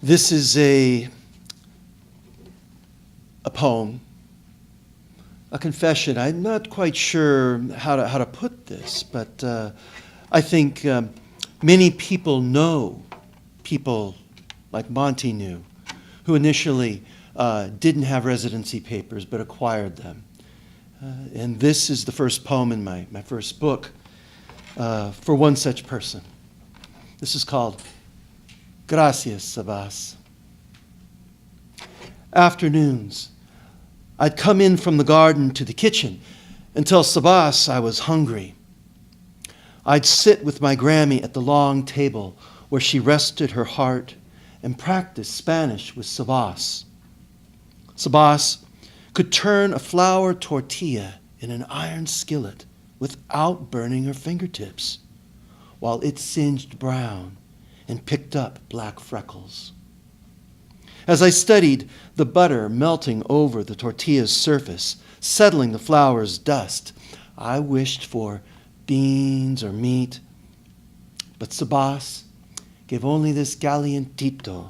This is a poem, a confession. I'm not quite sure how to put this, but I think many people know people like Monty knew, who initially didn't have residency papers but acquired them. And this is the first poem in my first book for one such person. This is called Gracias, Sabas. Afternoons, I'd come in from the garden to the kitchen and tell Sabas I was hungry. I'd sit with my Grammy at the long table where she rested her heart and practiced Spanish with Sabas. Sabas could turn a flour tortilla in an iron skillet without burning her fingertips, while it singed brown and picked up black freckles. As I studied the butter melting over the tortilla's surface, settling the flour's dust, I wished for beans or meat, but Sabas gave only this calientito,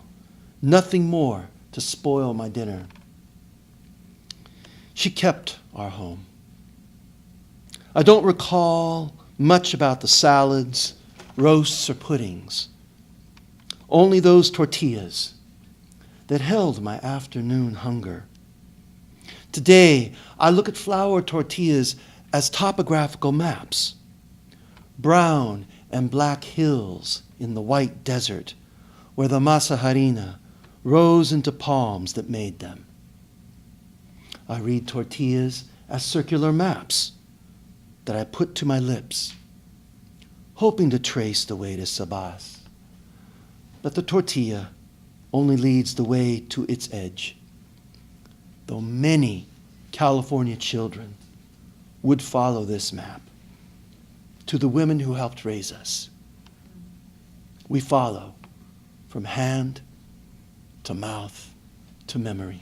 nothing more to spoil my dinner. She kept our home. I don't recall much about the salads, roasts, or puddings, only those tortillas that held my afternoon hunger. Today, I look at flour tortillas as topographical maps, brown and black hills in the white desert where the masa harina rose into palms that made them. I read tortillas as circular maps that I put to my lips, hoping to trace the way to Sabas. But the tortilla only leads the way to its edge, though many California children would follow this map. To the women who helped raise us, we follow from hand to mouth to memory.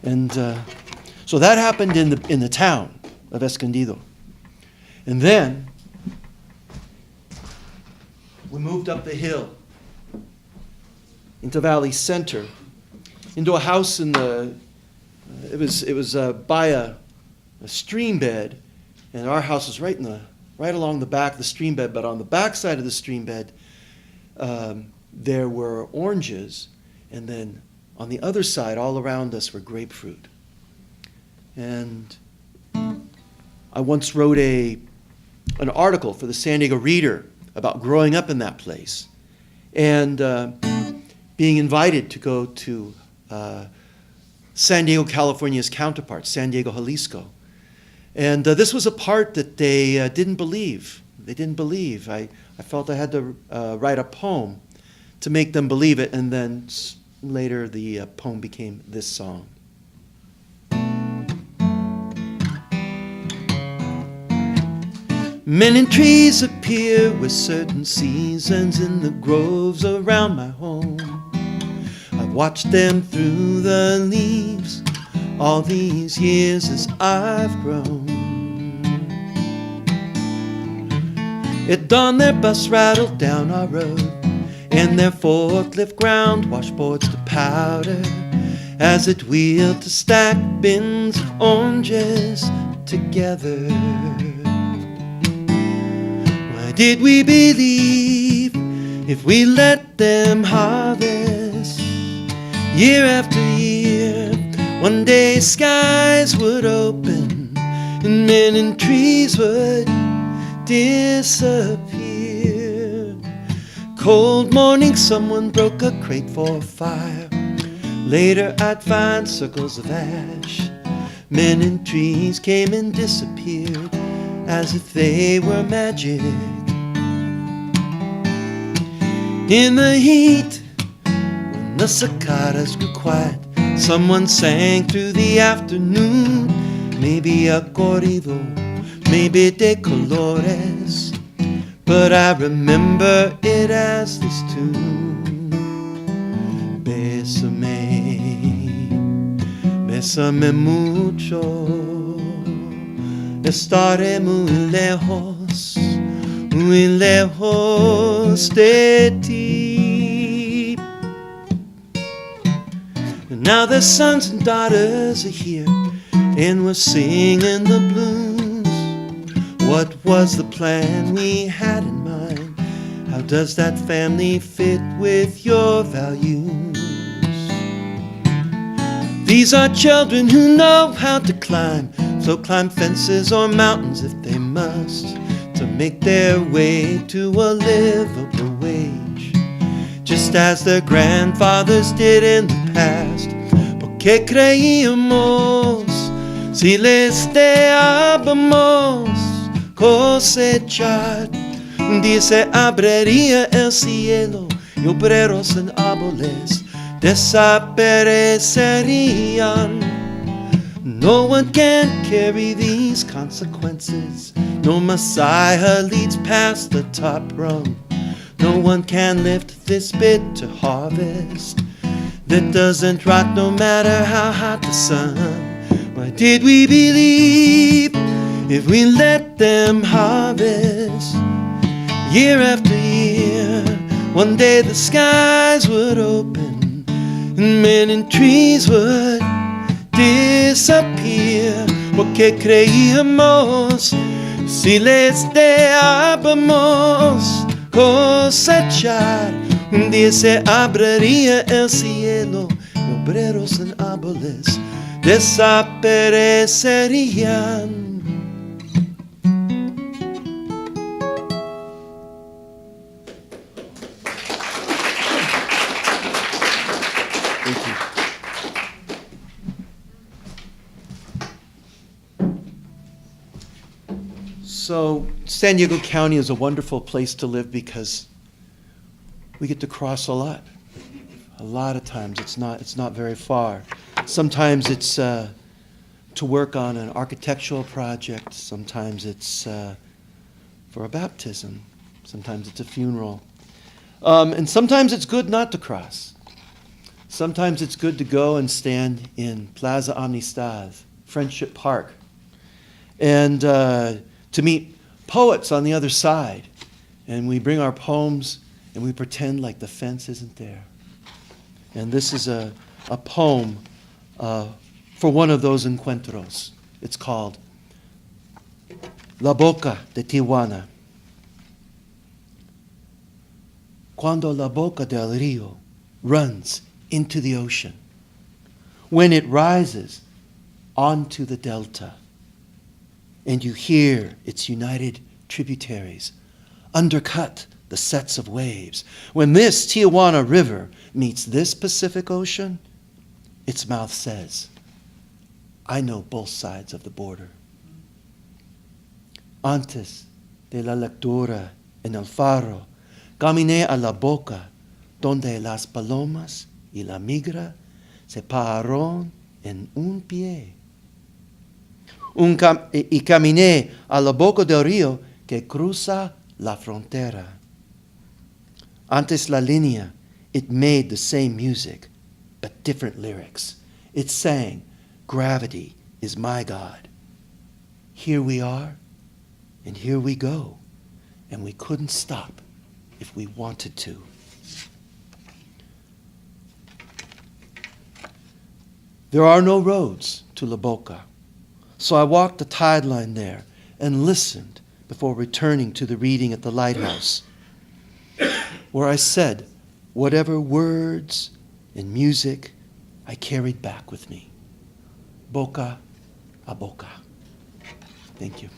And so that happened in the town of Escondido. And then we moved up the hill into Valley Center, into a house in the, it was by a stream bed, and our house was right along the back of the stream bed, but on the back side of the stream bed, there were oranges, and then on the other side, all around us, were grapefruit. And I once wrote an article for the San Diego Reader about growing up in that place, and being invited to go to San Diego, California's counterpart, San Diego, Jalisco. And this was a part that they didn't believe. They didn't believe. I felt I had to write a poem to make them believe it, and then later the poem became this song. Many trees appear with certain seasons in the groves around my home. I've watched them through the leaves all these years as I've grown. At dawn their bus rattled down our road, and their forklift ground washboards to powder as it wheeled to stack bins of oranges together. Why did we believe if we let them harvest year after year? One day skies would open and men and trees would disappear. Cold morning, someone broke a crate for fire. Later I'd find circles of ash. Men and trees came and disappeared as if they were magic. In the heat, when the cicadas grew quiet, someone sang through the afternoon, maybe a corrido, maybe de colores, but I remember it as this tune. Bésame, bésame mucho, estaré muy lejos muy lejos de ti. Now the sons and daughters are here, and we're singing the blues. What was the plan we had in mind? How does that family fit with your values? These are children who know how to climb, so climb fences or mountains if they must, to make their way to a livable wage, just as their grandfathers did in the past. Porque creíamos, si les dejábamos cosechar, dice abriría el cielo y obreros en árboles desaparecerían. No one can carry these consequences. No Messiah leads past the top rung. No one can lift this bitter harvest that doesn't rot no matter how hot the sun. Why did we believe if we let them harvest year after year? One day the skies would open and men and trees would disappear. Porque creíamos, si les dejábamos cosechar, un día se abriría el cielo y obreros en árboles desaparecerían. So San Diego County is a wonderful place to live because we get to cross a lot. A lot of times it's not very far. Sometimes it's to work on an architectural project. Sometimes it's for a baptism. Sometimes it's a funeral. And sometimes it's good not to cross. Sometimes it's good to go and stand in Plaza Amistad, Friendship Park, and to meet poets on the other side. And we bring our poems and we pretend like the fence isn't there. And this is a poem for one of those encuentros. It's called La Boca de Tijuana. Cuando la boca del río runs into the ocean, when it rises onto the delta, and you hear its united tributaries undercut the sets of waves. When this Tijuana River meets this Pacific Ocean, its mouth says, I know both sides of the border. Antes de la lectura en el faro, caminé a la boca donde las palomas y la migra se pararon en un pie. Y caminé a la boca del río que cruza la frontera. Antes la línea, it made the same music, but different lyrics. It sang, gravity is my God. Here we are, and here we go, and we couldn't stop if we wanted to. There are no roads to La Boca. So I walked the tide line there and listened before returning to the reading at the lighthouse, where I said whatever words and music I carried back with me. Boca a boca. Thank you.